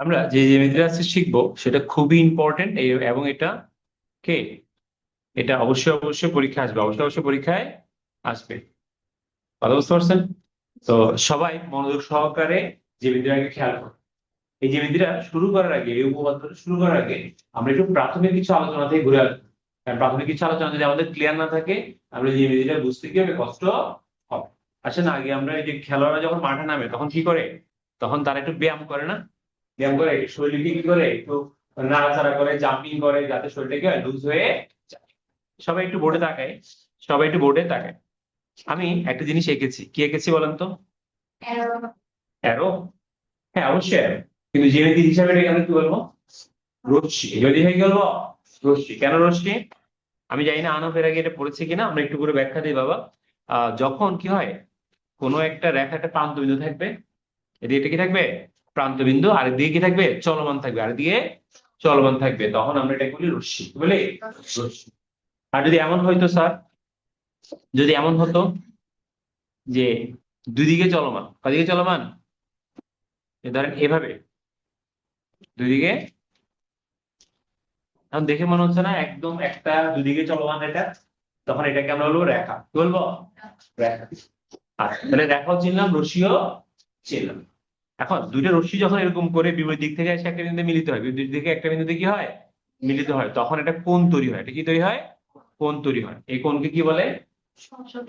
আমরা যে জ্যামিতিটা আজকে শিখবো সেটা খুবই ইম্পর্টেন্ট এবং এটা কে এটা অবশ্যই পরীক্ষা আসবে, অবশ্যই পরীক্ষায় আসবে। কথা বুঝতে পারছেন? তো সবাই মনোযোগ সহকারে জ্যামিতিটাকে খেয়াল করো। এই জ্যামিতিটা শুরু করার আগে, এই উপপাদ্যটা শুরু করার আগে আমরা একটু প্রাথমিক কিছু আলোচনা থেকে ঘুরে আসবো। কারণ প্রাথমিক কিছু আলোচনা যদি আমাদের ক্লিয়ার না থাকে, আমরা এই জ্যামিতিটা বুঝতে কি হবে, কষ্ট হবে। আসলে আগে আমরা এই যে খেলোয়াড়রা যখন মাঠে নামে তখন কি করে, তখন তারা একটু ব্যায়াম করে না? ব্যায়াম করে শরীরকে কি করে, একটু নাড়াচাড়া করে, জাম্পিং করে, যাতে শরীরটা কি হয়, লুজ হয়ে যায়। সবাই একটু বোর্ডে তাকায়, সবাই একটু বোর্ডে তাকায়। আমি একটা জিনিস এঁকেছি, কি এঁকেছি বলেন তো? অ্যারো। হ্যাঁ, অবশ্যই arrow। কিন্তু জ্যামিতি হিসাবে এটাকে আমরা কি বলবো? রশ্মি। যদি হয়ে গেল রশ্মি। কেন রশ্মি? আমি জানি না আনব এর আগে এটা পড়েছে কিনা, আমরা একটু করে ব্যাখ্যা দিই বাবা। যখন কি হয়, কোনো একটা রেখা একটা প্রান্ত বিন্দু থাকবে, এদিকে এটা কি থাকবে, প্রান্ত বিন্দু, আর এদিকে কি থাকবে, চলমান থাকবে, আর এদিকে চলমান থাকবে, তখন আমরা এটা বলি রশ্মি। কি বলি? রশ্মি। আর যদি এমন হইতো স্যার, যদি এমন হতো যে দুই দিকে চলমান, কদিকে চলমান, ধরেন এভাবে দুই দিকে, এখন দেখে মনে হচ্ছে না একদম একটা দুদিকে চলমান এটা, তখন এটাকে আমরা বলবো রেখা। কি বলবো? রেখা। আচ্ছা, তাহলে রেখাও চিনলাম, রশ্মিও চিনলাম। এখন দুইটা রশ্মি যখন এরকম করে বিপরীত দিক থেকে এসে একটা বিন্দুতে মিলিত হয়, বিপরীত দিকে একটা বিন্দুতে কি হয়, মিলিত হয়, তখন এটা কোণ তৈরি হয়। এটা কি তৈরি হয়? কোণ তৈরি হয়। এই কোণকে কি বলে?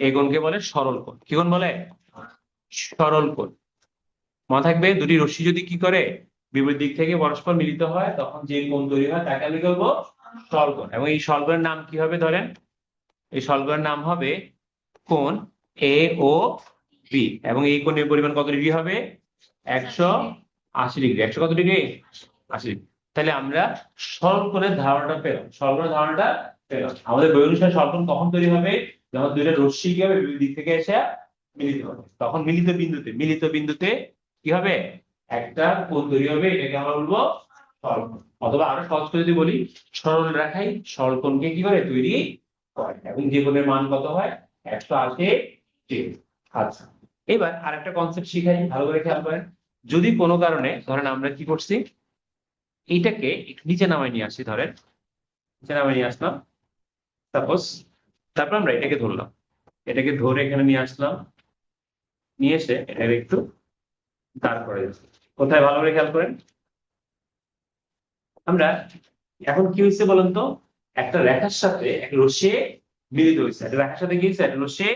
এই কোণকে বলে সরল কোণ। কি কোণ বলে? সরল কোণ। মনে থাকবে, দুটি রশ্মি যদি কি করে, বিপরীত দিক থেকে পরস্পর মিলিত হয়, তখন যে কোণ তৈরি হয় তাকে আমি বলবো সরল কোণ। এবং এই সরল কোণের নাম কি হবে ধরেন, এই সরল কোণের নাম হবে কোণ এ ও বি। এবং এই কোণের পরিমাণ কত ডিগ্রি হবে? 180 ডিগ্রি। 100 কত ডিগ্রি? 80 ডিগ্রি। তাহলে আমরা সরল কোণের ধারণাটা পেলাম, সরল কোণের ধারণাটা পেলাম। আমাদের বই অনুসারে সরল কোণ কখন তৈরি হবে? যখন দুইটা রশ্মি কি হবে, বিপরীত দিক থেকে এসে মিলিত হবে, তখন মিলিত বিন্দুতে কি হবে, একটা কোণ তৈরি হবে, এটাকে আমরা বলবো সরল কোণ। অথবা আরো সহজ করে যদি বলি, সরল রেখাই সরল কোণকে কি করে তৈরি করে, এবং যে কোণের মান কত হয়, 180 ডিগ্রি। আচ্ছা, এবার আরেকটা কনসেপ্ট শিখাই, ভালো করে খেয়াল করেন। যদি কোনো কারণে ধরেন আমরা কি করছি, এইটাকে একটু নিচে নামায় নিয়ে আসি, ধরেন নিচে নামায় নিয়ে আসলাম সাপোজ, তারপর আমরা এটাকে ধরলাম, এটাকে ধরে এখানে নিয়ে আসলাম, নিয়ে এসে এটাকে একটু দাঁড় করে দিচ্ছি। কোথায়, ভালো করে খেয়াল করেন। আমরা এখন কি হয়েছে বলেন তো, একটা রেখার সাথে একটা রশ্মি মিলিত হয়েছে, একটা রেখার সাথে কি হয়েছে, একটা রশ্মি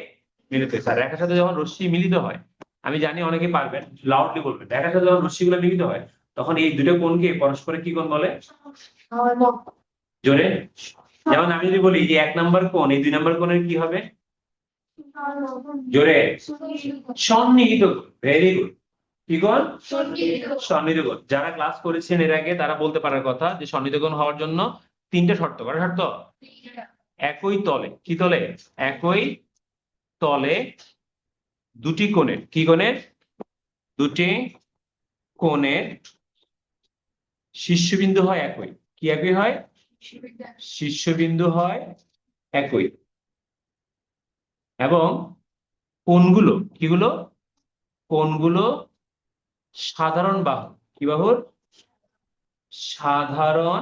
মিলিত হয়েছে। আর রেখার সাথে যখন রশ্মি মিলিত হয়, আমি জানি অনেকে পারবেন, লাউডলি বলবেন, রেখার সাথে যখন রশ্মিগুলো মিলিত হয়, তখন এই দুটো কোণকে পরস্পরে কি কোণ বলে? জোরে। যেমন আমি যদি বলি যে 1 নম্বর কোণ এই 2 নম্বর কোণের কি হবে? জোরে। সন্নিহিত কোণ। Very good. কি কোণ? সন্নিহিত কোণ। যারা ক্লাস করেছেন এর আগে তারা বলতে পারার কথা যে সন্নিহিত কোণ হওয়ার জন্য তিনটে শর্ত। কটা শর্ত? একই তলে, কি তলে? একই তলে দুটি কোণের, কি কোণের? দুটি কোণের শীর্ষবিন্দু হয় একই। কি একই হয়? শীর্ষবিন্দু হয় একই। এবং কোণগুলো কিগুলো? কোণগুলো সাধারণ বাহু। কি বাহুর? সাধারণ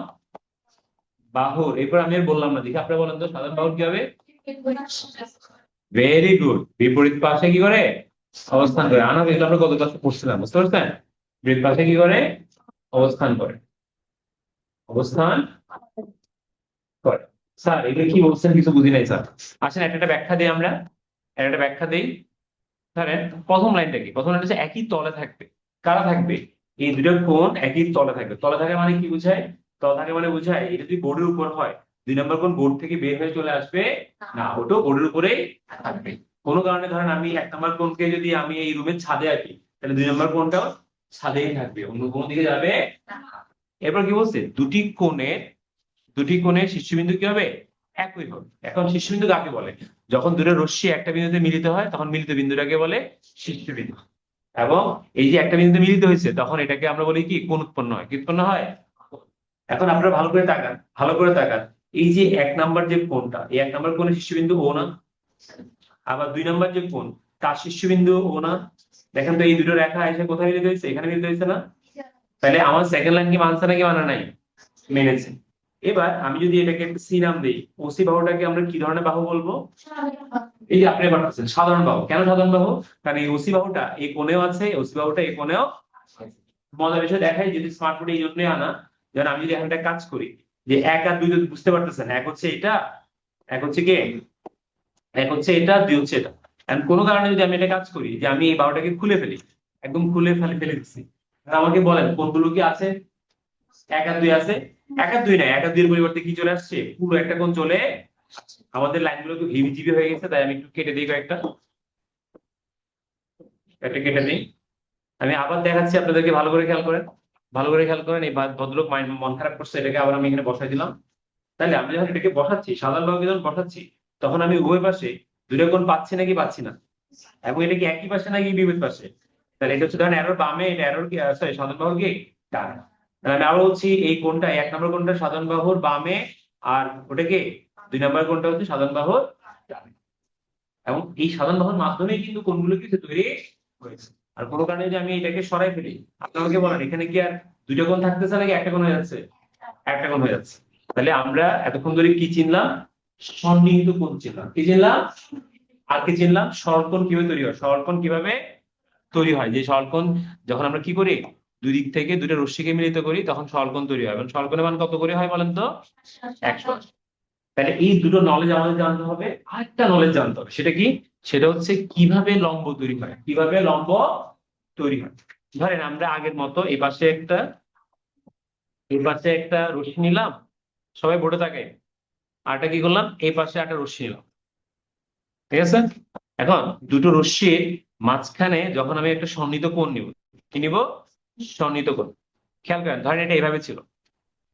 বাহুর। এরপর আমি আর বললাম না, দেখি আপনারা বলেন তো সাধারণ বাহুর কি হবে? Very good. বিপরীত পাশে কি করে অবস্থান করে? আনা কিন্তু আমরা গত ক্লাসে পড়ছিলাম, বুঝতে পারছেন? বিপরীত পাশে কি করে অবস্থান করে? অবস্থান করে। স্যার এটা কি বলছেন, কিছু বুঝি নাই স্যার। আসেন একটা একটা ব্যাখ্যা দিই আমরা, একটা ব্যাখ্যা দিই। ধরেন প্রথম লাইনটা কি, প্রথম লাইনটা হচ্ছে একই তলে থাকবে। কারা থাকবে? এই দুটো কোণ একই তলে থাকবে। তলে থাকে মানে কি বুঝায়? তলে থাকে মানে বুঝায় এটা যদি বোর্ডের উপর হয়, 2 নম্বর কোণ বোর্ড থেকে বের হয়ে চলে আসবে না, ওটাও বোর্ডের উপরেই থাকবে। কোনো কারণে ধরেন আমি 1 নম্বর কোণকে যদি আমি এই রুমের ছাদে আঁকি, তাহলে 2 নম্বর কোণটাও ছাদেই থাকবে, অন্য কোনো দিকে যাবে না। এরপর কি বলছে, দুটি কোণের শীর্ষবিন্দু কি হবে? একই হবে। এখন শীর্ষবিন্দু কাকে বলে? যখন দুটো রশ্মি একটা বিন্দুতে মিলিত হয়, তখন মিলিত বিন্দুটাকে বলে শীর্ষবিন্দু। এবং এই যে একটা বিন্দুতে মিলিত হয়েছে, তখন এটাকে আমরা বলি কি, কোণ উৎপন্ন হয়। কি উৎপন্ন হয়? এখন আপনারা ভালো করে তাকান, ভালো করে তাকান। এই যে 1 নম্বর যে কোণটা, এই 1 নম্বর কোণের শীর্ষবিন্দু ও না? আবার 2 নম্বর যে কোণ, তার শীর্ষবিন্দু ও না? দেখেন তো এই দুটো রেখা এসে কোথায় মিলিত হয়েছে? এখানে মিলিত হয়েছে না? তাহলে আমার সেকেন্ড লাইন কি মানছে নাকি মানা নাই? মেনেছে। এবার আমি যদি এটাকে একটা সি নাম দিই, ওসি বাহুটাকে আমরা কি ধরনের বাহু বলবো? এই যে আপনি পারতেছেন সাধারণ বাহু। কেন সাধারণ বাহু? কারণ এই ওসি বাহুটা এই কোণেও আছে, ওসি বাহুটা এই কোণেও আছে। মজার বিষয় দেখাই, যদি স্মার্ট বোর্ডে এই জন্যই আনা, যেমন আমি যদি এখন একটা কাজ করি যে এক আর দুই, বুঝতে পারতেছেন, এক হচ্ছে এটা, এক হচ্ছে কি, এক হচ্ছে এটা, দুই হচ্ছে এটা। এখন কোনো কারণে যদি আমি এটা কাজ করি যে আমি এই বাহুটাকে খুলে ফেলি, একদম খুলে ফেলে ফেলে দিচ্ছি, আমাকে বলেন কোনগুলো কি আছে? এক আর দুই আছে। এক আর দুই নাই, এক আর দুইয়ের পরিবর্তে কি চলে আসছে? পুরো একটা কোণ চলে আসছে। আমাদের লাইনগুলো তো হিবিজিবি হয়ে গেছে, তাই আমি একটু কেটে দিই কয়েকটা, একটা কেটে দিই। আমি আবার দেখাচ্ছি আপনাদেরকে, ভালো করে খেয়াল করেন, ভালো করে খেয়াল করেন। এই ভদ্রলোক মন খারাপ করছে, এটাকে আবার আমি এখানে বসাই দিলাম। তাহলে আমি যখন এটাকে বসাচ্ছি, সাধারণভাবে যখন বসাচ্ছি, তখন আমি উভয় পাশে দুইটা কোণ পাচ্ছি নাকি পাচ্ছি না? এবং এটা কি একই পাশে নাকি বিপরীত পাশে? তাহলে এটা হচ্ছে ধরেন এরর বামে, এটা এরর কি, সরি, সাধারণ বাহুর কি ডানে। তাহলে আমি আবার বলছি, এই কোণটা, এক নম্বর কোণটা সাধারণ বাহুর বামে, আর ওটা কি, দুই নম্বর কোণটা হচ্ছে সাধারণ বাহুর ডানে। এবং এই সাধারণ বাহুর মাধ্যমেই কিন্তু কোণগুলো কিছু তৈরি হয়েছে। আর কোনো কারণে যদি আমি এটাকে সরাই ফেলি, আপনি আমাকে বলেন এখানে কি আর দুইটা কোণ থাকতেছে নাকি একটা কোণ হয়ে যাচ্ছে? একটা কোণ হয়ে যাচ্ছে। তাহলে আমরা এতক্ষণ ধরে কি চিনলাম? সন্নিহিত কোণ চিনলাম। কি চিনলাম? আর কি চিনলাম? সরলকোণ কিভাবে তৈরি হয়, সরলকোণ কিভাবে তৈরি হয়, যে সরলকোণ যখন আমরা কি করি, দুই দিক থেকে দুইটা রশ্মিকে মিলিত করি, তখন সরলকোণ তৈরি হয়। এবং সরলকোণের মান কত করে হয় বলেন তো? 180। তাহলে এই দুটো নলেজ আমাদের জানতে হবে। আরেকটা নলেজ জানতে হবে, সেটা কি? সেটা হচ্ছে কিভাবে লম্ব তৈরি হয়, কিভাবে লম্ব তৈরি হয়। ধরেন আমরা আগের মতো এই পাশে একটা রশ্মি নিলাম, সবাই বোর্ডে থাকে, আরটা কি করলাম, এই পাশে একটা রশ্মি নিলাম, ঠিক আছে? এখন দুটো রশ্মির মাঝখানে যখন আমি একটা সন্নিহিত কোণ নিব, কি নিব? সন্নিহিত কোণ। খেয়াল করেন, ধরেন এটা এইভাবে ছিল,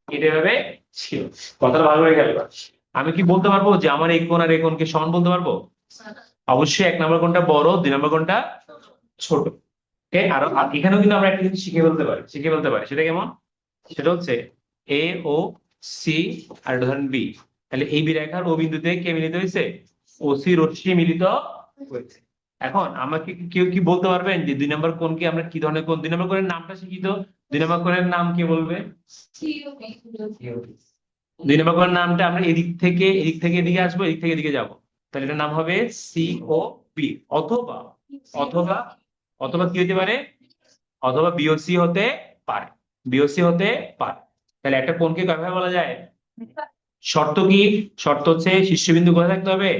এটা এভাবে ছিল। কথাটা ভালো করে খেয়াল করেন। আমি কি বলতে পারবো যে আমার এই কোণ আর এই কোণকে সমান বলতে পারবো? অবশ্যই এক নম্বর কোণটা বড়, দুই নম্বর কোণটা ছোট। ওকে, আর এখানেও কিন্তু আমরা একটা জিনিস শিখে ফেলতে পারি, সেটা কেমন? সেটা হচ্ছে এ ও সি, আর এটা ধরেন বি। তাহলে এই বি রেখার ও বিন্দুতে কে মিলিত হয়েছে? ও সি রশ্মি মিলিত হয়েছে। এখন আমাকে কেউ কি বলতে পারবেন যে দুই নম্বর কোণ কি, আমরা কি ধরনের কোণ? দুই নম্বর কোণের নামটা শিখি তো, দুই নম্বর কোণের নাম কি বলবে? দুই নম্বর কোণের নামটা, আমরা এদিক থেকে এদিকে আসবো, এদিক থেকে এদিকে যাবো, তাহলে এটার নাম হবে সি ও বি। অথবা অথবা অথবা কি হতে পারে? অথবা বিওসি হতে পারে, বিওসি হতে পারে। তাহলে একটা কোণকে কিভাবে বলা যায়? শর্ত কি? শর্ত হচ্ছে শীর্ষবিন্দু কোথায় থাকতে হবে?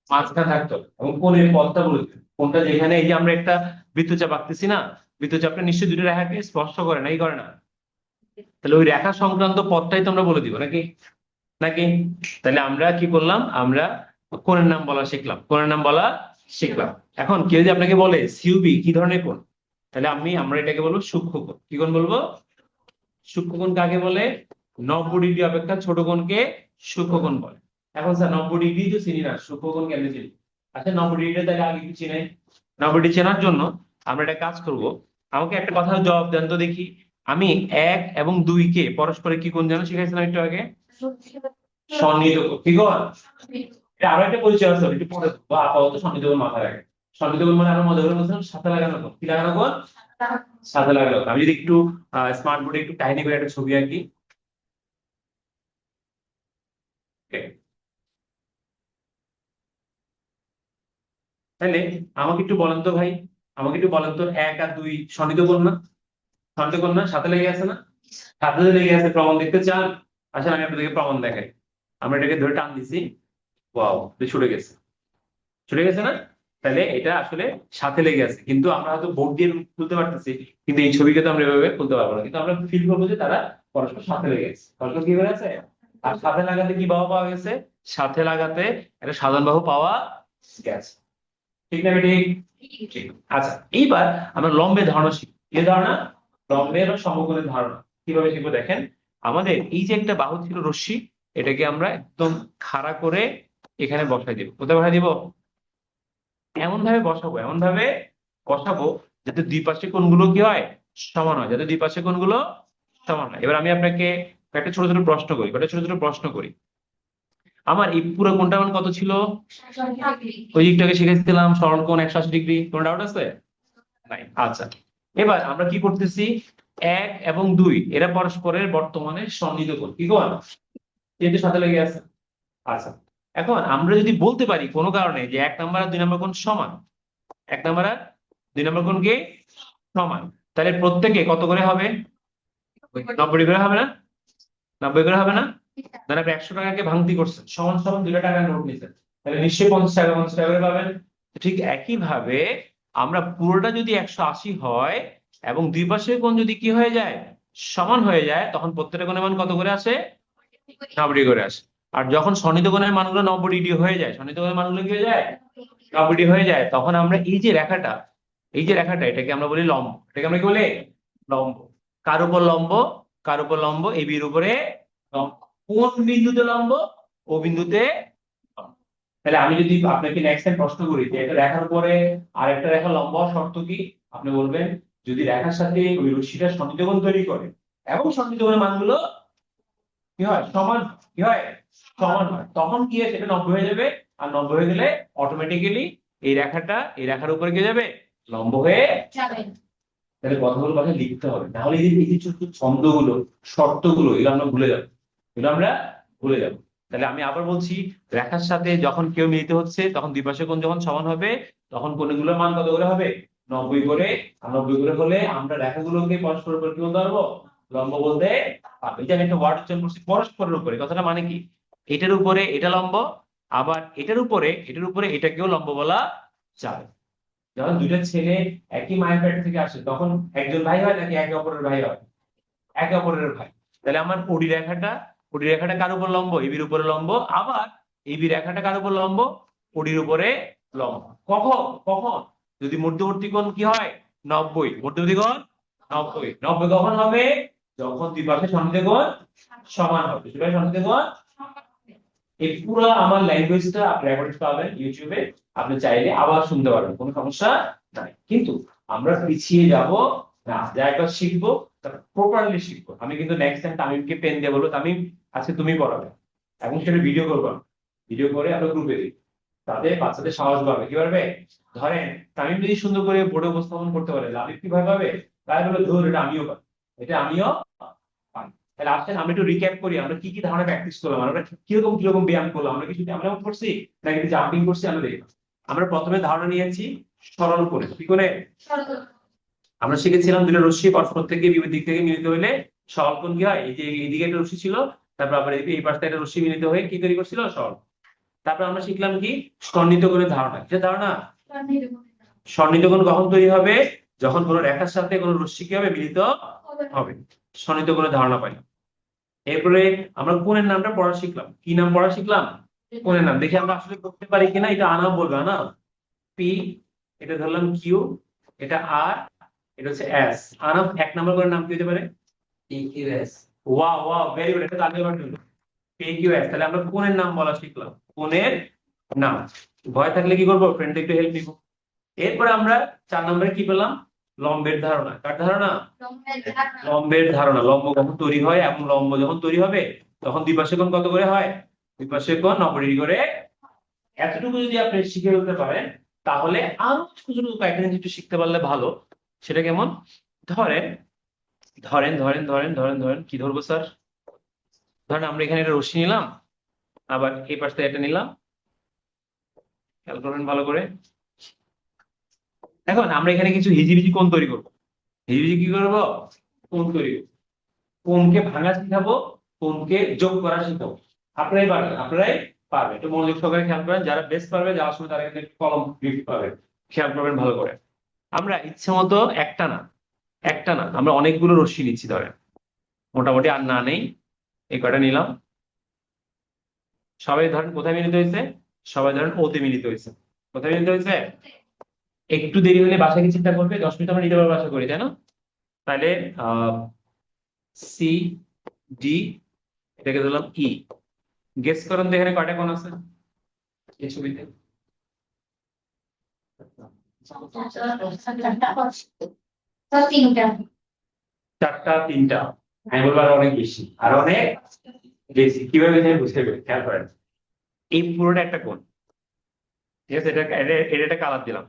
মাঝখানে থাকতে হবে। এবং কোণের পথটা বলে দিবে। কোণটা যেখানে, এই যে আমরা একটা বৃত্তচাপ আঁকতেছি না, বৃত্তচাপটা নিশ্চয়ই দুটো রেখাকে স্পর্শ করে, নাকি করে না? তাহলে ওই রেখা সংক্রান্ত পথটাই তো আমরা বলে দিব, নাকি? নাকি? তাহলে আমরা কি করলাম, আমরা কোণের নাম বলা শিখলাম, কোণের নাম বলা শিখলাম। এখন কেউ যদি আপনাকে বলে সিউবি কি ধরনের কোণ, তাহলে আমরা এটাকে বলবো সূক্ষ্মকোণ। কি কোণ বলবো? সূক্ষ্মকোণ কাকে বলে? 90 ডিগ্রি অপেক্ষা ছোট কোণকে সূক্ষ্মকোণ বলে। এখন স্যার 90 ডিগ্রি তো চিনি না, সূক্ষ্মকোণ কেন চিনি? আচ্ছা, 90 ডিগ্রি তাহলে আগে কি চিনে? 90 ডিগ্রি চেনার জন্য আমরা একটা কাজ করব। আমাকে একটা কথার জবাব দেন তো দেখি। আমি এক এবং দুই কে পরস্পরে কি কোণ যেন শিখাইছিলাম একটু আগে? সন্নিহিত কোণ। কি কোণ? এটা আরো একটা পরিচয় আছে, একটু পরে বা আপাতত সন্নিহিত কোণ মাথায় রাখেন। সন্নিহিত কোণ মানে আমরা মজা করে বলছিলাম সাথে লাগানো কোণ। কি লাগানো কোণ? সাথে লাগানো কোণ। আমি যদি একটু স্মার্ট বোর্ডে একটু কাহিনী করে একটা ছবি আঁকি। Okay. তাহলে আমাকে একটু বলেন তো ভাই, আমাকে একটু বলেন তো, এক আর দুই সন্নিহিত কোণ না? সন্নিহিত কোণ না? সাথে লেগে আছে না? সাথে যে লেগে আছে, প্রমাণ দেখতে চান? আসলে আমি আপনাদেরকে প্রমাণ দেখাই। আমরা এটাকে ধরে টান দিছি, ওয়াও, ছুটে গেছে, ছুটে গেছে না? তাহলে এটা আসলে সাথে লেগে আছে, কিন্তু আমরা হয়তো বোর্ড দিয়ে তুলতে পারতেছি, কিন্তু এই ছবিকে তো আমরা এভাবে তুলতে পারবো না। কিন্তু আমরা ফিল করবো যে তারা পরস্পর সাথে লেগে গেছে, পরস্পর কি হয়ে আছে। আর সাথে লাগাতে কি বাহু পাওয়া গেছে? সাথে লাগাতে একটা সাধারণ বাহু পাওয়া গেছে। ঠিক না ঠিক? ঠিক। আচ্ছা, এইবার আমরা লম্বের ধারণা শিখি। কি ধারণা? লম্বের ও সমকোণের ধারণা। কিভাবে শিখবো দেখেন। আমাদের এই যে একটা বাহু ছিল রশ্মি, এটাকে আমরা একদম খাড়া করে এখানে বসাই দিব। কোথায় বসাই দিব? এমন ভাবে বসাবো যাতে দুই পাশে কোণগুলো কি হয়, সমান হয়, যাতে দুই পাশে কোণগুলো সমান হয়। এবার আমি আপনাকে একটা ছোট ছোট প্রশ্ন করি। আমার এই পুরো কোণটার মান কত ছিল? ওই দিকটাকে শিখেছিলাম সরল কোণ 180 ডিগ্রি। কোনো ডাউট আছে? নাই। আচ্ছা, এবার আমরা কি করতেছি, 1 এবং 2 এরা পরস্পরের বর্তমানে সন্নিহিত কোণ, কি কোণ? যেহেতু সাথে লেগে আছে। আচ্ছা, এখন আমরা যদি বলতে পারি কোনো কারণে যে 1 নম্বর আর 2 নম্বর কোণ সমান, 1 নম্বর আর 2 নম্বর কোণ কি সমান, তাহলে প্রত্যেকে কত করে হবে? 90 করে হবে না? 90 করে হবে না? ধরেন আপনি 100 টাকাকে ভাঙতি করছেন, সমান সমান 2 টাকার নোট নিছেন, তাহলে নিশ্চয়ই 50 টাকা 50 টাকা করে পাবেন। তো ঠিক একই ভাবে আমরা পুরোটা যদি 180 হয় এবং দুই পাশের কোণ যদি কি হয়ে যায়, সমান হয়ে যায়, তখন প্রত্যেকটা কোণের মান কত করে আসে? 90 করে আসে। আর যখন সন্নিহিত কোণের মানগুলো 90 ডিগ্রি হয়ে যায়, সন্নিহিত কোণের মানগুলো কি হয়ে যায়? 90 হয়ে যায়, তখন আমরা এই যে রেখাটা, এই যে রেখাটা, এটাকে আমরা বলি লম্ব। এটাকে আমরা কি বলি? লম্ব। কার উপর লম্ব? কার উপর লম্ব? এ বির উপরে লম্ব। কোন বিন্দুতে লম্ব? ও বিন্দুতে লম্ব। তাহলে আমি যদি আপনাকে নেক্সট টাইম প্রশ্ন করি যে একটা রেখার উপরে আরেকটা রেখা লম্ব হওয়ার শর্ত কি, আপনি বলবেন যদি রেখার সাথে ওই রশ্মিটা সন্নিহিত কোণ তৈরি করে এবং সন্নিহিত কোণের মানগুলো কি হয়, সমান হয়। কি হয়? সমান হয়, তখন কি হয়, সেটা 90 হয়ে যাবে। আর 90 হয়ে গেলে অটোমেটিক্যালি এই রেখাটা এই রেখার উপরে কি যাবে? লম্ব হয়ে যাবে। তাহলে কথাগুলো কথা লিখতে হবে, নাহলে এই যে ছোট ছোট ছন্দগুলো, শর্তগুলো, এগুলো আমরা ভুলে যাবো। এগুলো আমরা ভুলে যাবো। তাহলে আমি আবার বলছি, রেখার সাথে যখন কেউ মিলিত হচ্ছে, তখন দুই পাশের কোণ যখন সমান হবে, তখন কোণগুলোর মান কত করে হবে? 90 করে। আর 90 করে হলে আমরা রেখাগুলোকে পরস্পরের উপর কি বলতে পারবো? লম্ব বলতে পারবো। এই যে আমি একটা ওয়ার্ড উচ্চারণ করছি, পরস্পরের উপরে, কথাটা মানে কি? এটার উপরে এটা লম্ব, আবার এটার উপরে এটাকেও লম্ব বলা যায়। যখন দুইটা ছেলে একই মায়ের পেট থেকে আসে, তখন একজন ভাই হয় নাকি একে অপরের ভাই হয়? একে অপরের ভাই। তাহলে আমার ওডি রেখাটা কার উপর লম্ব? ইবির উপরে লম্ব। আবার এবি রেখাটা কার উপর লম্ব? ওডির উপরে লম্ব। কখন? কখন? যদি মধ্যবর্তী কোণ কি হয়? 90। মধ্যবর্তী কোণ 90। 90 কখন হবে? যখন দুই পাশে সন্নিহিত কোণ সমান হবে। দুই পাশে সন্নিহিত কোণ, এই পুরো আমার ল্যাঙ্গুয়েজটা আপনি রেকর্ড পাবেন ইউটিউবে, আপনি চাইলে আবার শুনতে পারবেন, কোনো সমস্যা নাই। কিন্তু আমরা পিছিয়ে যাব না, যা একটা শিখবো প্রপারলি শিখবো। আমি কিন্তু নেক্সট টাইম তামিমকে পেন দিয়ে বলবো, তামিম আজকে তুমি পড়াবে, এবং সেটা ভিডিও করবো, ভিডিও করে আমরা গ্রুপে দিই, তাতে বাচ্চাদের সাহস পাবে। কি পারবে? ধরেন তামিম যদি সুন্দর করে বোর্ডে উপস্থাপন করতে পারে, লালিত কি ভয় পাবে? তাই বলে ধর এটা আমিও পারি, এটা আমিও পারি। তাহলে আসেন আমরা একটু রিক্যাপ করি, আমরা কি কি ধরনের প্র্যাকটিস করলাম, আমরা কিরকম কিরকম ব্যায়াম করলাম, আমরা কিছু আমরা করছি নাকি জাম্পিং করছি, আমরা দেখলাম। আমরা প্রথমে ধারণা নিয়েছি সরল করে, কি করে? আমরা শিখেছিলাম দুটো রশ্মি পরস্পর থেকে বিপরীত দিক থেকে মিলিত হইলে সরল কোণ কি হয়? এই যে এইদিকে একটা রশ্মি ছিল, তারপর আবার এই পাশে একটা রশ্মি মিলিত হয়ে কি তৈরি করছিল? সরল। তারপর আমরা শিখলাম কি? সন্নিহিত কোণের ধারণা। কিসের ধারণা? সন্নিহিত কোণ কখন তৈরি হবে? যখন কোনো রেখার সাথে কোনো রশ্মি কি হবে? মিলিত হবে। সন্নিহিত কোণের ধারণা পাইলাম। এরপরে আমরা কোণের নামটা পড়া শিখলাম। কি নাম পড়া শিখলাম? কোণের নাম। দেখি আমরা আসলে করতে পারি কিনা, এটা আনাও বলবে না। পি, এটা ধরলাম কিউ, এটা আর, এটা হচ্ছে এস। আনাম 1 নম্বর কোণের নাম কি হতে পারে? P Q S. Wow wow, very good, এটা তো আগের বার হলো। P Q S. তাহলে আমরা কোণের নাম বলা শিখলাম, কোণের নাম। ভয় থাকলে কি করবো? ফ্রেন্ড একটু হেল্প নিব। এরপরে আমরা 4 নম্বরে কি পেলাম? লম্বের ধারণা। কার ধারণা? লম্বের ধারণা। লম্ব কখন তৈরি হয় এবং লম্ব যখন তৈরি হবে তখন দুই পাশে কোণ কত করে হয়? দুই পাশে কোণ 90 ডিগ্রি করে। এতটুকু যদি আপনি শিখে ফেলতে পারেন, তাহলে আরো ছোট ছোট কয়েকটা জিনিস একটু শিখতে পারলে ভালো। সেটা কেমন? ধরেন ধরেন কি ধরবো স্যার? ধরেন আমরা এখানে একটা রশ্মি নিলাম, আবার এই পাশ থেকে এটা নিলাম। খেয়াল করবেন ভালো করে। এখন আমরা এখানে কিছু হিজিবিজি কোণ তৈরি করবো। হিজিবিজি কি করবো? কোণ তৈরি করবো। কোণকে ভাঙা শিখাবো, কোণকে যোগ করা শিখাবো। আপনারাই পারবেন একটু মনোযোগ সহকারে খেয়াল করেন, যারা বেস্ট পারবে, যারা সময় তারা কিন্তু কলম গিফট পাবে। খেয়াল করবেন ভালো করে। আমরা ইচ্ছে মতো একটা না আমরা অনেকগুলো রশ্মি নিচ্ছি, ধরেন মোটামুটি আর না নেই, এই কয়টা নিলাম। সবাই ধরেন কোথায় মিলিত হয়েছে? সবাই ধরেন ওতে মিলিত হয়েছে। কোথায় মিলিত হয়েছে? একটু দেরি হলে বাসায় কি চিন্তা করবে? 10 মিনিট আমরা নিতে পারবো আশা করি, তাই না? তাহলে আহ সি ডি, এটাকে ধরলাম ই। গেস করেন তো এখানে কয়টা কোণ আছে এই ছবিতে? চারটা, তিনটা। আমি বলবো আরো অনেক বেশি, আরো অনেক বেশি। কিভাবে বেশি বুঝতে পারবে? খেয়াল করেন, এই পুরোটা একটা কোণ। ঠিক আছে, এটা একটা কালার দিলাম।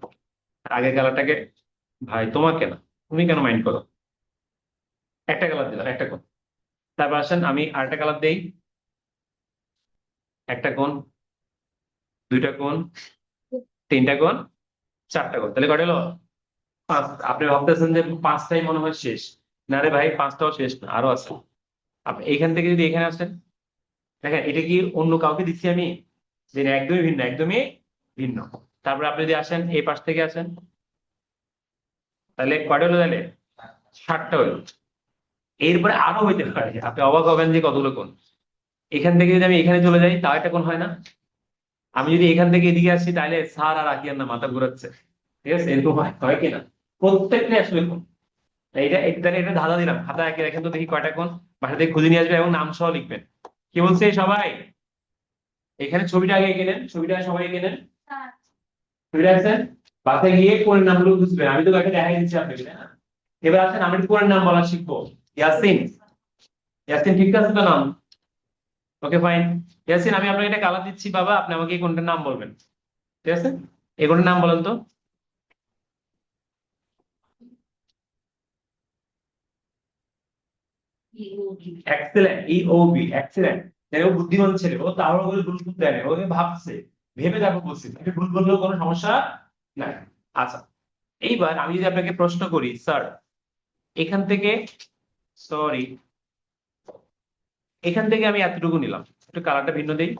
আগে কালারটাকে, ভাই তোমাকে না, তুমি কেন মাইন্ড করো? একটা কালার দিলাম, একটা কোণ। তারপর আসেন আমি আরেকটা কালার দেই, একটা কোণ, দুইটা কোণ, তিনটা কোণ, চারটা কোণ, তাহলে কয়টা হলো? পাঁচ। আপনি ভাবতেছেন যে পাঁচটাই মনে হয় শেষ। না রে ভাই, পাঁচটাও শেষ না, আরো আছে। আপনি এখান থেকে যদি এখানে আসেন, দেখেন এটা কি অন্য কাউকে দিচ্ছি আমি? যে না, একদমই ভিন্ন, একদমই ভিন্ন। তারপরে আপনি যদি আসেন এই পাশ থেকে আসেন, তাহলে কয়টা হলো তাহলে? সাতটা হলো। এরপরে আরো হইতে পারে, আপনি অবাক হবেন যে কতগুলো কোণ। এখান থেকে যদি আমি এখানে চলে যাই, তাও একটা কোণ হয় না? আমি যদি এখান থেকে এদিকে আসি, তাহলে স্যার আর আকিয়ার না মাথা ঘুরাচ্ছে। ঠিক আছে, এরকম হয়, হয় কিনা? প্রত্যেকটাই আসলে কোণ। এটা এটা এটা ধাঁধা দিলাম, খাতা একে দেখেন তো দেখি কয়টা কোণ। বাসা থেকে খুঁজে নিয়ে আসবে এবং নাম সহ লিখবেন। কি বলছে সবাই? এখানে ছবিটা আগে এঁকে নেন, ছবিটা সবাই এঁকে নেন। ছবিটা আছেন, বাসায় গিয়ে কোণের নামগুলো খুঁজবেন। আমি তো একটা দেখাই দিচ্ছি আপনাকে, তাই না? এবার আসেন, আমি একটু কোণের নাম বলা শিখবো। ইয়াসিন। ইয়াসিন ঠিক আছে তো নাম? Okay fine. ইয়াসিন, আমি আপনাকে একটা কালার দিচ্ছি বাবা, আপনি আমাকে এই কোনটার নাম বলবেন। ঠিক আছে, এই কোনটার নাম বলেন তো। এক্সেলেন্ট, ই ও বি, এক্সেলেন্ট। ও বুদ্ধিমান ছেলে, ও তাড়াহুড়ো করে ভুল করতে দেয় না, ওকে ভাবছে, ভেবে তারপর বলছি, আমি ভুল বললেও কোনো সমস্যা নাই। আচ্ছা, এইবার আমি যদি আপনাকে প্রশ্ন করি, স্যার এখান থেকে, সরি, এখান থেকে আমি এতটুকু নিলাম, একটু কালারটা ভিন্ন দেই,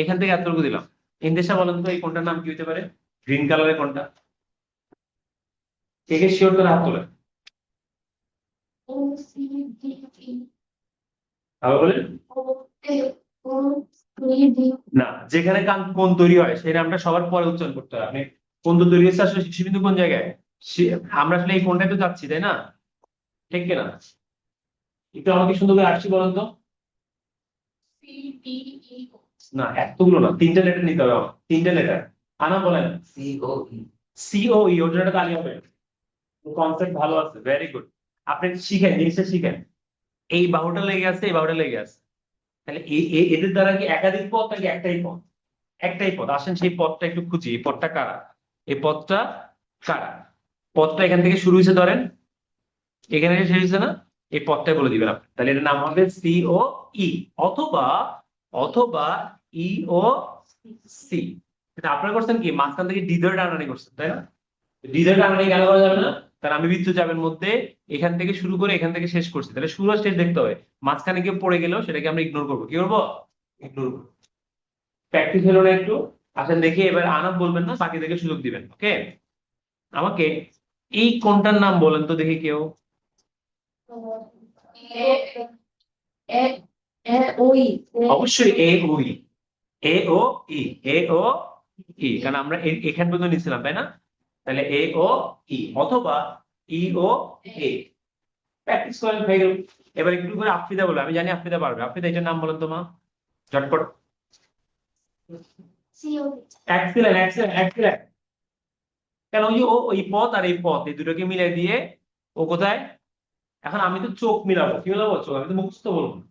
এখান থেকে এতটুকু দিলাম। ইন্দেশা বলেন তো এই কোনটার নাম কি হতে পারে? গ্রিন কালারের কোনটা? কে কে শিওর করে হাত তোলেন। O C D E আবার বলেন। O A O C D না, যেখানে কোণ তৈরি হয় সেই নামটা সবার পরে উচ্চারণ করতে হয়। আপনি কোণ তো তৈরি হচ্ছে আসলে শিশুবিন্দু কোন জায়গায়? আমরা আসলে এই কোণটাই তো যাচ্ছি, তাই না? ঠিক কিনা? একটু আমাকে সুন্দর করে আসছি বলেন তো। C D E O না, এতগুলো না, তিনটা লেটার নিতে হবে আমার, তিনটা লেটার। আনা বলেন। COE সি ও ই, ওর জন্য একটা তালি হবে। কনসেপ্ট ভালো আছে, ভেরি গুড। আপনি শিখেন, জিনিসটা শিখেন। এই বাহুটা লেগে আছে, এই বাহুটা লেগে আছে, তাহলে এদের দ্বারা কি একাধিক পদ নাকি একটাই পদ? একটাই পদ। আসেন সেই পদটা একটু খুঁজি, এই পদটা কারা? এই পদটা কারা? পদটা এখান থেকে শুরু হয়েছে ধরেন, এখানে এসে শেষ হয়েছে না? এই পদটাই বলে দিবেন আপনি, তাহলে এটার নাম হবে সি ও ই, অথবা অথবা ই ও সি। কিন্তু আপনারা করছেন কি, মাঝখান থেকে ডি ধরে টানাটানি করছেন, তাই না? ডি ধরে টানাটানি কেন করা যাবে না? কারণ আমি বৃত্ত চাপের মধ্যে এখান থেকে শুরু করে এখান থেকে শেষ করছি, তাহলে শুরু আর শেষ দেখতে হবে। মাঝখানে গিয়ে পড়ে গেলেও সেটাকে আমরা ইগনোর করবো। কি করবো? ইগনোর করবো। প্র্যাকটিস হলো না একটু? আসেন দেখি, এবার আনাপ বলবেন না, বাকিদেরকে সুযোগ দিবেন, ওকে? আমাকে এই কোনটার নাম বলেন তো দেখি কেউ। A A A O E অবশ্যই এ ও ই, এ ও ই, এ ও ই, কারণ আমরা এখান পর্যন্ত নিছিলাম, তাই না? তাহলে এ ও ই অথবা ই ও এ। প্র্যাকটিস করেন, হয়ে গেল। এবার একটু করে আফ্রিদা বলো, আমি জানি আফ্রিদা পারবে। আফ্রিদা, এটার নাম বলেন তো মা, ঝটপট। C O excellent, excellent, excellent. কেন, ওই যে ও, ওই পথ আর এই পথ, এই দুটোকে মিলাই দিয়ে ও কোথায়? এখন আমি তো চোখ মিলাবো, কি মিলাবো? চোখ, আমি তো মুখস্থ বলবো না।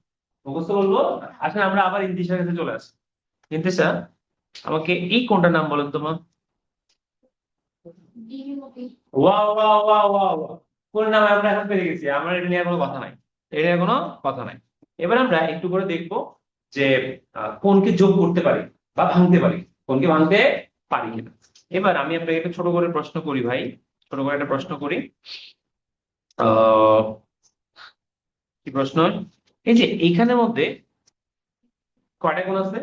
মুখস্থ বলবো। আসলে আমরা আবার ইন্তিশার কাছে চলে আসি। ইন্তিশা, আমাকে এই কোনটার নাম বলেন তো মা। D O B wow wow wow wow wow. কোন নাম আমরা এখন পেরে গেছি, আমার এটা নিয়ে কোনো কথা নাই, এটা নিয়ে কোনো কথা নাই। এবার আমরা একটু করে দেখবো যে কোনকে যোগ করতে পারি বা ভাঙতে পারি, কোনকে ভাঙতে পারি কিনা। এবার আমি আপনাকে একটা ছোট করে প্রশ্ন করি ভাই, ছোট করে একটা প্রশ্ন করি। আহ কি প্রশ্ন? এই যে এইখানের মধ্যে কয়টা কোণ আছে?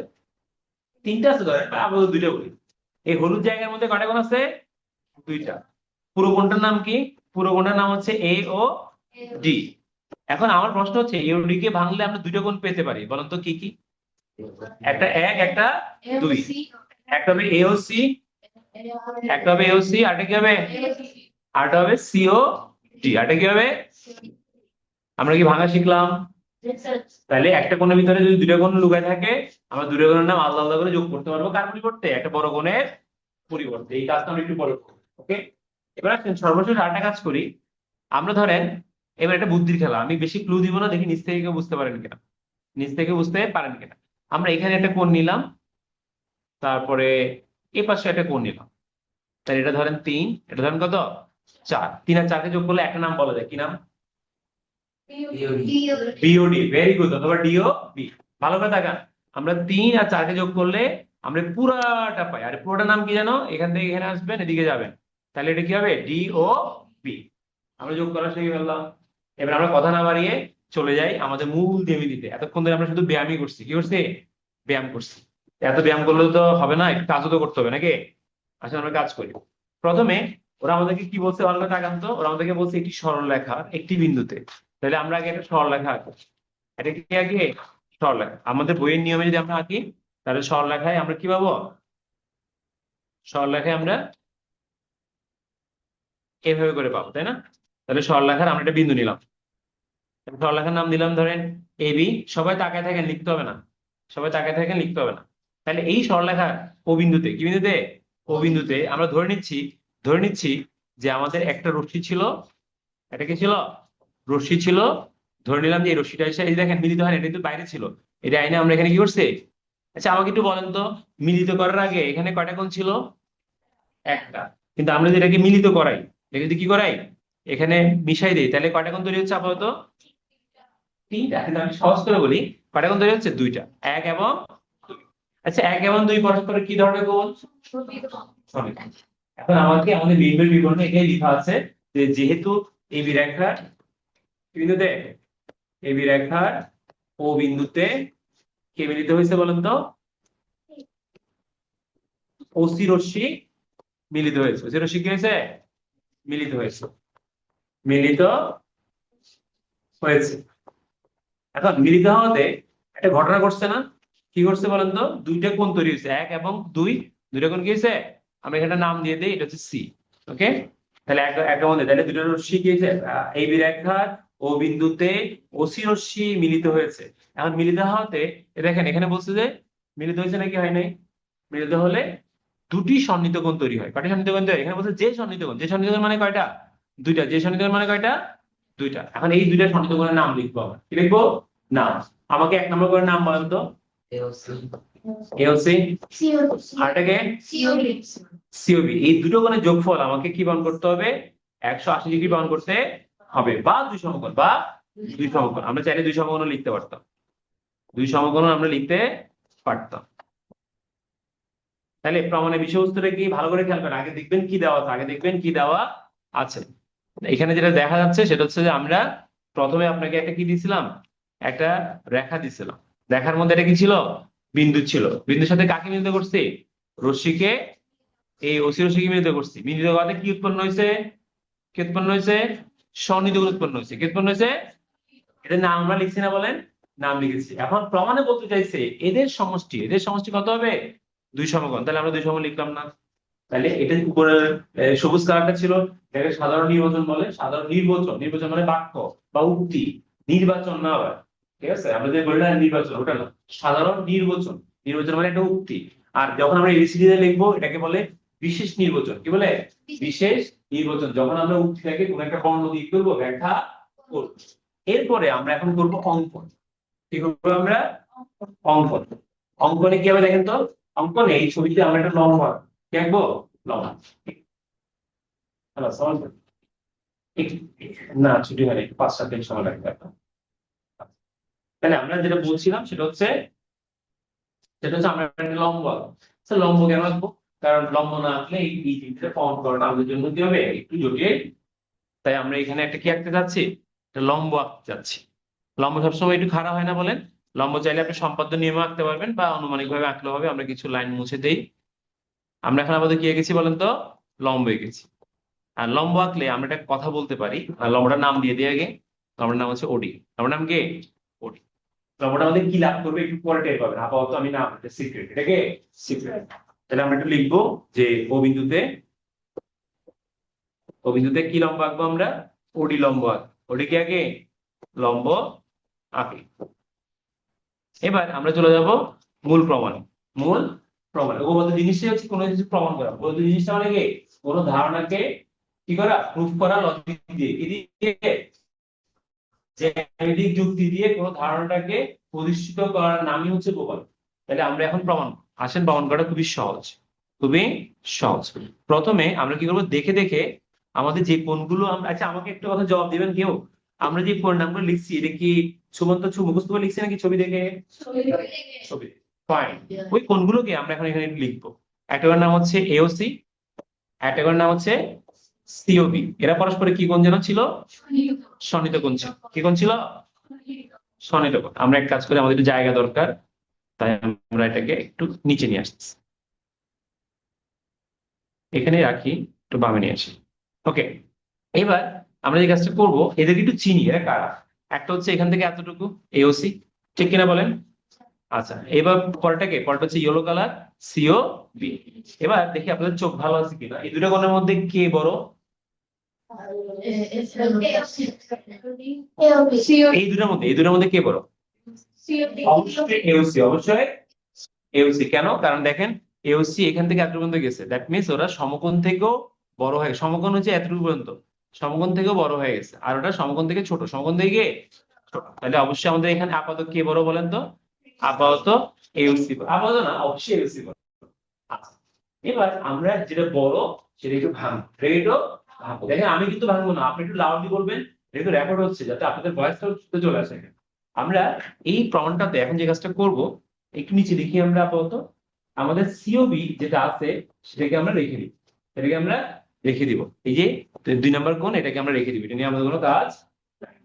তিনটা আছে ধরেন, বা আপাতত দুইটা বলি। এই হলুদ জায়গার মধ্যে কয়টা কোণ আছে? দুইটা। পুরো কোণটার নাম কি? পুরো কোণটার নাম হচ্ছে এ ও ডি। এখন আমার প্রশ্ন হচ্ছে, এ ও ডি কে ভাঙলে আমরা দুইটা কোণ পেতে পারি, বলেন তো কি কি? একটা এক, একটা A O দুই। C একটা হবে এ ও সি, একটা হবে এ ও সি, আরেকটা কি হবে? আরেকটা হবে সি ও ডি, আরেকটা কি হবে? আমরা কি ভাঙা শিখলাম? তাহলে একটা কোণের ভিতরে যদি দুইটা কোণ লুকায় থাকে, আমরা দুইটা কোণের নাম আলাদা আলাদা করে যোগ করতে পারবো, কার পরিবর্তে? একটা বড় কোণের পরিবর্তে। এই কাজটা আমরা একটু পরে করবো, ওকে? এবার আসেন সর্বশেষ আরেকটা কাজ করি। আমরা ধরেন, এবার একটা বুদ্ধির খেলা, আমি বেশি ক্লু দিব না, দেখি নিচ থেকে কেউ বুঝতে পারেন কিনা, নিচ থেকে বুঝতে পারেন কিনা। আমরা এখানে একটা কোণ নিলাম, তারপরে এ পাশে একটা কোণ নিলাম, তাহলে এটা ধরেন 3, এটা ধরেন কত? 4, 3 আর 4 কে যোগ করলে একটা নাম বলা যায়, কি নাম? DOD বিওডি, ভেরি গুড, অথবা ডিও বি। ভালো করে তাকান, আমরা 3 আর 4 কে যোগ করলে আমরা পুরাটা পাই, আর পুরোটা নাম কি জানো? এখান থেকে এখানে আসবেন, এদিকে যাবেন, তাহলে এটা কি হবে? D O B. আমরা যোগ করা শিখে ফেললাম। এবার আমরা কথা না বাড়িয়ে চলে যাই আমাদের মূল দ্বিমিতিতে। এতক্ষণ ধরে আমরা শুধু ব্যায়ামই করছি, কি করছি? ব্যায়াম করছি। এত ব্যায়াম করলে তো হবে না, একটু কাজও তো করতে হবে নাকি? আসলে আমরা কাজ করি। প্রথমে ওরা আমাদেরকে কি বলছে ভালো করে তাকান তো, ওরা আমাদেরকে বলছে একটি সরলরেখা একটি বিন্দুতে। তাহলে আমরা আগে একটা সরলরেখা আঁকি। এটা কি আগে? সরলরেখা। আমাদের বইয়ের নিয়মে যদি আমরা আঁকি, তাহলে সরলরেখায় আমরা কি পাবো? সরলরেখায় আমরা এভাবে করে পাবো, তাই না? তাহলে সরলরেখার আমরা একটা বিন্দু নিলাম, সরলরেখার নাম দিলাম ধরেন এবি। সবাই তাকায় থাকেন, লিখতে হবে না। সবাই তাকায় থাকেন, লিখতে হবে না। তাহলে এই সরলরেখার ও বিন্দুতে, কি বিন্দুতে? ও বিন্দুতে আমরা ধরে নিচ্ছি যে আমাদের একটা রশ্মি ছিল। এটা কি ছিল? রশ্মি ছিল। ধরে নিলাম যে এই রশ্মিটা এসে, এই দেখেন মিলিত হয় না, এটা কিন্তু বাইরে ছিল। এটা আইনে আমরা এখানে কি করছি? আচ্ছা আমাকে একটু বলেন তো, মিলিত করার আগে এখানে কয়টা কোণ ছিল? একটা। কিন্তু আমরা যদি এটাকে মিলিত করাই, এটা যদি কি করাই, এখানে মিশাই দিই, তাহলে কয়টা কোণ তৈরি হচ্ছে আপাতত? 3টা। কিন্তু আমি সহজ করে বলি, কয়টা কোণ তৈরি হচ্ছে? 2টা, 1 এবং 2। আচ্ছা 1 এবং 2 পরস্পরের কি ধরনের কোণ? সমান। এখন আমাকে আমাদের নির্ভর বিবরণে এটাই লেখা আছে যে যেহেতু এবি রেখার কি বিন্দুতে, এবি রেখার ও বিন্দুতে কে মিলিত হয়েছে বলেন তো? ওসি রশ্মি মিলিত হয়েছে। ওসি রশ্মি কি হয়েছে? মিলিত হয়েছে। মিলিত হয়েছে। এখন মিলিত হওয়াতে একটা ঘটনা ঘটছে না? কি ঘটছে বলেন তো? 2টা কোণ তৈরি হয়েছে, 1 এবং 2। 2টা কোণ কি হয়েছে? আমরা এখানে নাম দিয়ে দিই, এটা হচ্ছে সি। ওকে, তাহলে একটা মধ্যে তাহলে 2টা রশ্মি কি হয়েছে? এই রেখার ও বিন্দুতে ওসি রশ্মি মিলিত হয়েছে। এখন মিলিত হওয়াতে দেখেন এখানে বলছে যে মিলিত হয়েছে নাকি হয় নাই? মিলিত হলে দুটি সন্নিহিত কোণ তৈরি হয়। কয়টা সন্নিহিত কোণ তৈরি হয়? এখানে বলছে যে সন্নিহিত কোণ। যে সন্নিহিত কোণ মানে কয়টা? 2টা। যে সন্নিহিত কোণ মানে কয়টা? 2টা। এখন এই 2টা সন্নিহিত কোণের নাম লিখবো আমরা। কি লিখবো? নাম। আমাকে 1 নম্বর করে নাম বলেন তো। এলসি। আরটাকে সিওবি। এই দুটো কোণের যোগফল আমাকে কি প্রমাণ করতে হবে? 180 ডিগ্রি প্রমাণ করতে হবে, বা দুই সমকোণ, বা দুই সমকোণ। আমরা চাইলে দুই সমকোণও লিখতে পারতাম, দুই সমকোণও আমরা লিখতে পারতাম। তাহলে প্রমাণের বিষয়বস্তুটা কি ভালো করে খেয়াল করেন। আগে দেখবেন কি দেওয়া আছে, আগে দেখবেন কি দেওয়া আছে। এখানে যেটা দেখা যাচ্ছে সেটা হচ্ছে যে আমরা প্রথমে আপনাকে একটা কি দিছিলাম? একটা রেখা দিছিলাম। দেখার মধ্যে এটা কি ছিল? বিন্দু ছিল। বিন্দুর সাথে কাকে মিলিত করছি? রশ্মিকে, এই ওসি রশ্মিকে মিলিত করছি। মিলিত করাতে কি উৎপন্ন হয়েছে? কি উৎপন্ন হয়েছে? সন্নিহিত কোণ উৎপন্ন হয়েছে। কি উৎপন্ন হয়েছে? এটা নাম আমরা লিখছি না বলেন? নাম লিখেছি। এখন প্রমাণে বলতে চাইছে এদের সমষ্টি কত হবে? দুই সমকোণ। তাহলে আমরা দুই সমকোণ লিখলাম না? তাহলে এটা উপরে সবুজ কালারটা ছিল, এটাকে সাধারণ নির্বাচন বলে। সাধারণ নির্বাচন, নির্বাচন মানে বাক্য বা উক্তি। নির্বাচন না আবার, ঠিক আছে? আমরা যে বলি না নির্বাচন, ওটা না। সাধারণ নির্বাচন। নির্বাচন মানে একটা উক্তি। আর যখন আমরা এবিসিডি তে লিখবো এটাকে বলে বিশেষ নির্বাচন। কি বলে? বিশেষ নির্বাচন। যখন আমরা উক্তিটাকে কোন একটা বর্ণ দিয়ে কি করবো? ব্যাখ্যা করবো। এরপরে আমরা এখন করবো অঙ্কন। কি করবো আমরা? অঙ্কন। অঙ্কনে কি হবে দেখেন তো। অঙ্কনে এই ছবিতে আমরা একটা লম্ব কি আঁকবো? লম্ব। হ্যালো সমান না, ছুটি হয়নি, 5-7 দিন সময় লাগবে আপনার। তাহলে আমরা যেটা বলছিলাম সেটা হচ্ছে আমরা একটা লম্ব আঁকবো। আচ্ছা, লম্ব কেন আঁকবো? কারণ লম্ব না আঁকলে এই জিনিসটা ফর্ম করাটা আমাদের জন্য কি হবে? একটু জটিল। তাই আমরা এখানে একটা কি আঁকতে যাচ্ছি? একটা লম্ব আঁকতে যাচ্ছি। লম্ব সবসময় একটু খাড়া হয় না বলেন? লম্ব চাইলে আপনি সম্পাদ্য নিয়মে আঁকতে পারবেন, বা আনুমানিক ভাবে আঁকলে হবে। আমরা কিছু লাইন মুছে দেই। আমরা এখন আমাদের কি এঁকেছি বলেন তো? লম্ব এঁকেছি। আর লম্ব আঁকলে আমরা একটা কথা বলতে পারি। আর লম্বটার নাম দিয়ে দিই আগে। লম্বটার নাম হচ্ছে ওডি। লম্বটার নাম কি? ওডি। লম্বটা আমাদের কি লাভ করবে একটু পরে টের পাবেন। আপাতত আমি নাম, এটা সিক্রেট। এটাকে সিক্রেট। তাহলে আমরা একটু লিখবো যে ও বিন্দুতে কি লম্ব আঁকবো আমরা? ওডি লম্ব আঁকবো। ওডি কি আগে? লম্ব আঁকি। এবার আমরা চলে যাব মূল প্রমাণে। মূল প্রমাণ, উপপাদ্য জিনিসটাই হচ্ছে কোনো কিছু প্রমাণ করা। উপপাদ্য জিনিসটা মানে কি? কোনো ধারণাকে কি করা? প্রুফ করা লজিক দিয়ে। কি দিয়ে? জ্যামিতিক যুক্তি দিয়ে কোনো ধারণাটাকে প্রতিষ্ঠিত করার নামই হচ্ছে উপপাদ্য। তাহলে আমরা এখন প্রমাণ, আসেন প্রমাণ করা খুবই সহজ। খুবই সহজ। প্রথমে আমরা কি করবো? দেখে দেখে আমাদের যে কোণগুলো আমরা, আচ্ছা আমাকে একটা কথা জবাব দিবেন কেউ, আমরা যে কোণ নামগুলো লিখছি এটা কি সুমন্ত মুখস্থ করে লিখছি নাকি ছবি দেখে? ছবি। ফাইন। ওই কোণগুলোকে আমরা এখন এখানে লিখবো। একটার নাম হচ্ছে এওসি, একটার নাম হচ্ছে সিওবি। এরা পরস্পরের কি কোণ যেন ছিল? সন্নিহিত কোণ ছিল। কি কোণ ছিল? সন্নিহিত কোণ। আমরা এক কাজ করি, আমাদের একটু জায়গা দরকার, তাই আমরা এটাকে একটু নিচে নিয়ে আসছি, এখানে রাখি, একটু বামে নিয়ে আসি। ওকে, এবার আমরা যে কাজটা করবো, এদেরকে একটু চিনি, এরা কারা। একটা হচ্ছে এখান থেকে এতটুকু, এওসি, ঠিক কিনা বলেন? আচ্ছা, এবার পরটা হচ্ছে ইয়েলো কালার, সিও বি। এবার দেখি আপনাদের চোখ ভালো আছে কিনা, এই দুটো কোণের মধ্যে কে বড়? এই দুটোর মধ্যে কে বড়? অবশ্যই এওসি, অবশ্যই এওসি। কেন? কারণ দেখেন, এওসি এখান থেকে এতটুকু পর্যন্ত গেছে, দ্যাট মিনস ওরা সমকোণ থেকেও বড় হয়ে, সমকোণ হচ্ছে এতটুকু পর্যন্ত, সমকোণ থেকেও বড় হয়ে গেছে, আর ওটা সমকোণ থেকে ছোট, সমকোণ থেকে ছোট। তাহলে অবশ্যই আমাদের এখানে আপাতত কে বড় বলেন তো? আপাতত এওসি, আপাতত না, অবশ্যই এওসি বড়। আচ্ছা, এবার আমরা যেটা বড় সেটা একটু ভাঙবো, একটু ভাঙবো। দেখেন আমি কিন্তু ভাঙবো না, আপনি একটু লাউডলি বলবেন, যেহেতু রেকর্ড হচ্ছে, যাতে আপনাদের ভয়েসটা চলে আসে এখানে। আমরা এই প্রমাণটাতে এখন যে কাজটা করব, একটু নিচে লিখি আমরা আপাতত। আমাদের সিওবি যেটা আছে সেটাকে আমরা রেখে দিব, এটাকে আমরা রেখে দিব। এই যে 2 নম্বর কোণ, এটাকে আমরা রেখে দিব, এটা নিয়ে আমাদের কোনো কাজ নাই।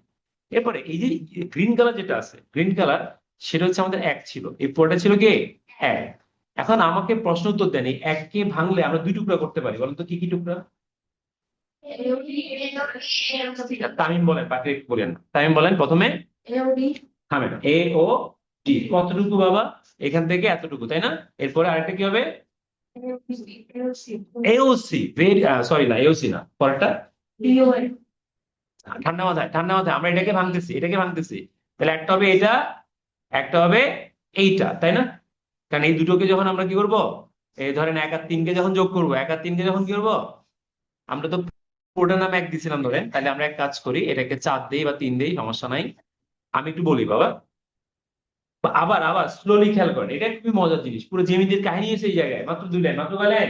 এরপরে এই যে গ্রিন কালার যেটা আছে, গ্রিন কালার, সেটা হচ্ছে আমাদের এক ছিল, এই পুরোটা ছিল কি এক। এখন আমাকে প্রশ্ন উত্তর দেন, এই এককে ভাঙলে আমরা 2 টুকরা করতে পারি, বলেন তো কি কি টুকরা? তামিম বলেন, বাকি একটু বলেন, তামিম বলেন প্রথমে। থামেন, এ ও ডি কতটুকু বাবা? এখান থেকে এতটুকু, তাই না? এরপরে আরেকটা কি হবে? এওসি, ভেরি, সরি না, এওসি না, পরেরটা। ঠান্ডা মাথায়, ঠান্ডা মাথায়, আমরা এটাকে ভাঙতেছি, এটাকে ভাঙতেছি। তাহলে একটা হবে এটা, একটা হবে এইটা, তাই না? কারণ এই দুটোকে যখন আমরা কি করব, এই ধরেন 1 আর 3কে যখন যোগ করবো, 1 আর 3কে যখন কি করবো, আমরা তো পুরোটার নাম এক দিছিলাম ধরেন, তাহলে আমরা এক কাজ করি, এটাকে 4 দেই বা 3 দেই, সমস্যা নাই। আমি একটু বলি বাবা, আবার আবার স্লোলি খেয়াল করেন, এটা খুবই মজার জিনিস, পুরো জ্যামিতির কাহিনী এসে এই জায়গায়, মাত্র 2 লাইন, মাত্র কয় লাইন?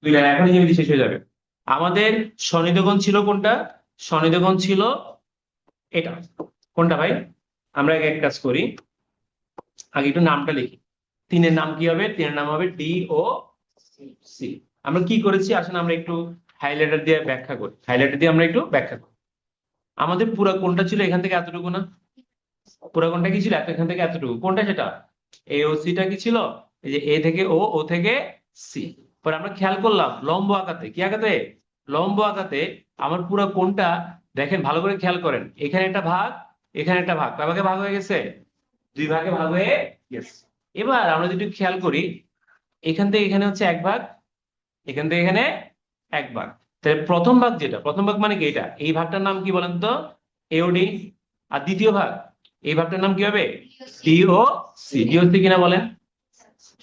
2 লাইন, এখনই জ্যামিতি শেষ হয়ে যাবে। আমাদের স্বনির্দেশন ছিল কোনটা? স্বনির্দেশন ছিল এটা। কোনটা ভাই? আমরা এক এক কাজ করি, আগে একটু নামটা লিখি। 3-এর নাম কি হবে? 3-এর নাম হবে ডি ও সি। আমরা কি করেছি আসলে, আমরা একটু হাইলাইটার দিয়ে ব্যাখ্যা করি, হাইলাইটার দিয়ে আমরা একটু ব্যাখ্যা করি। আমাদের পুরো কোনটা ছিল এখান থেকে এতটুকু না? পুরো কোনটা কি ছিল? এখান থেকে এতটুকু, কোনটা সেটা? এ ও সিটা কি ছিল? এই যে এ থেকে ও, ও থেকে সি। পরে আমরা খেয়াল করলাম লম্ব আঁকাতে, কি আঁকাতে? লম্ব আঁকাতে আমার পুরো কোনটা, দেখেন ভালো করে খেয়াল করেন, এখানে একটা ভাগ, এখানে একটা ভাগ, কয় ভাগে ভাগ হয়ে গেছে? 2 ভাগে ভাগ হয়ে গেছে। এবার আমরা যদি একটু খেয়াল করি, এখান থেকে এখানে হচ্ছে 1 ভাগ, এখান থেকে এখানে 1 ভাগ। তাহলে প্রথম ভাগ যেটা, প্রথম ভাগ মানে কি, এটা, এই ভাগটার নাম কি বলেন তো? এওডি। আর দ্বিতীয় ভাগ, এই ভাগটার নাম কি হবে? Deo C. ডিও সি কিনা বলেন?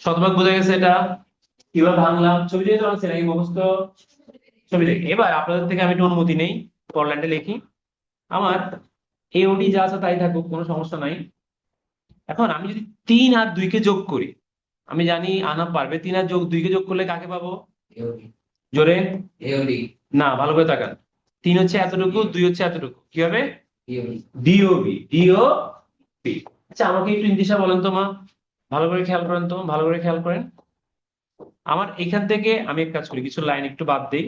শতভাগ বোঝা গেছে এটা? কিভাবে ভাঙলাম, ছবি দিয়ে তো আছে নাকি মুখস্থ? ছবি দেখে। এবার আপনাদের থেকে আমি একটু অনুমতি নেই, পরল্যান্ডে লিখি। আমার এওডি যা আছে তাই থাকুক, কোনো সমস্যা নাই। এখন আমি যদি 3 আর 2-কে যোগ করি, আমি জানি আনা পারবে, 3 আর 2-কে যোগ করলে কাকে পাবো? জোরে। না, ভালো করে তাকান। 3 হচ্ছে এতটুকু, 2 হচ্ছে এতটুকু, কি হবে? DOB, DOB. আচ্ছা আমাকে একটু ইংলিশে বলেন তো মা, ভালো করে খেয়াল করেন তো, ভালো করে খেয়াল করেন। আমার এখান থেকে আমি এক কাজ করি, কিছু লাইন একটু বাদ দিই।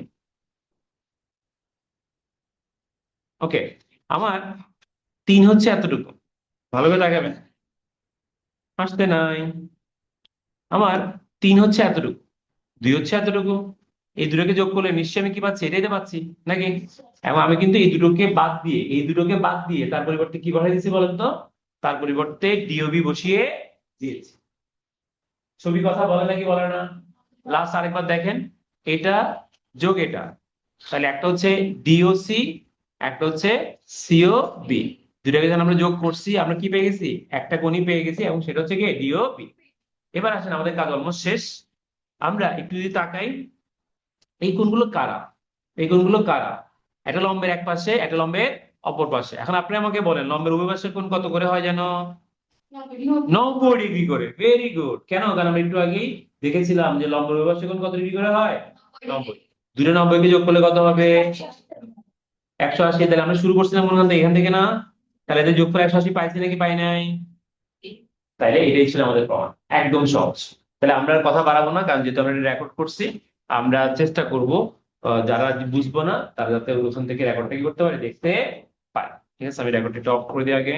ওকে, আমার 3 হচ্ছে এতটুকু, ভালো করে তাকাবেন, আসতে নাই। আমার 3 হচ্ছে এতটুকু, 2 হচ্ছে এতটুকু, এই দুটোকে যোগ করলে নিশ্চয়ই আমি কি পাচ্ছি? এটাই তো পাচ্ছি নাকি? এবং আমি কিন্তু এই দুটোকে বাদ দিয়ে, এই দুটোকে বাদ দিয়ে তার পরিবর্তে কি বসাই দিয়েছি বলেন তো? তার পরিবর্তে ডিওবি বসিয়ে দিয়েছি। ছবি কথা বলে নাকি বলে না? লাস্ট আরেকবার দেখেন, এটা যোগ এটা, তাহলে একটা হচ্ছে ডিওসি, একটা হচ্ছে সিও বি। দুটাকে যখন আমরা যোগ করছি, আমরা কি পেয়ে গেছি? একটা কোণই পেয়ে গেছি, এবং সেটা হচ্ছে কি ডিওবি। এবার আসেন, আমাদের কাজ অলমোস্ট শেষ। আমরা একটু যদি তাকাই, এই কোণগুলো কারা? এই কোণগুলো কারা? একটা লম্বের এক পাশে, একটা লম্বের অপর পাশে। এখন আপনি আমাকে বলেন, লম্বের উভয় পাশের কোণ কত করে হয় যেন? 90 ডিগ্রি করে। Very good. কেন? কারণ আমরা একটু আগেই দেখেছিলাম যে লম্বের উভয় পাশের কোণ কত ডিগ্রি করে হয়? 90। দুটো 90 কে যোগ করলে কত হবে? 180। তাহলে আমরা শুরু করছিলাম কোনখান থেকে? এখান থেকে না? তাহলে এদের যোগফল 180 পাইছি নাকি পাই নাই? তাইলে এটাই ছিল আমাদের প্রমাণ, একদম সহজ। তাহলে আমরা আর কথা বাড়াবো না, কারণ যেহেতু আমরা রেকর্ড করছি, আমরা চেষ্টা করব যারা বুঝবো না তারা যাতে ওখান থেকে রেকর্ডটা কি করতে পারে, দেখতে পারে। ঠিক আছে, আমি রেকর্ডটা অফ করে দিই আগে।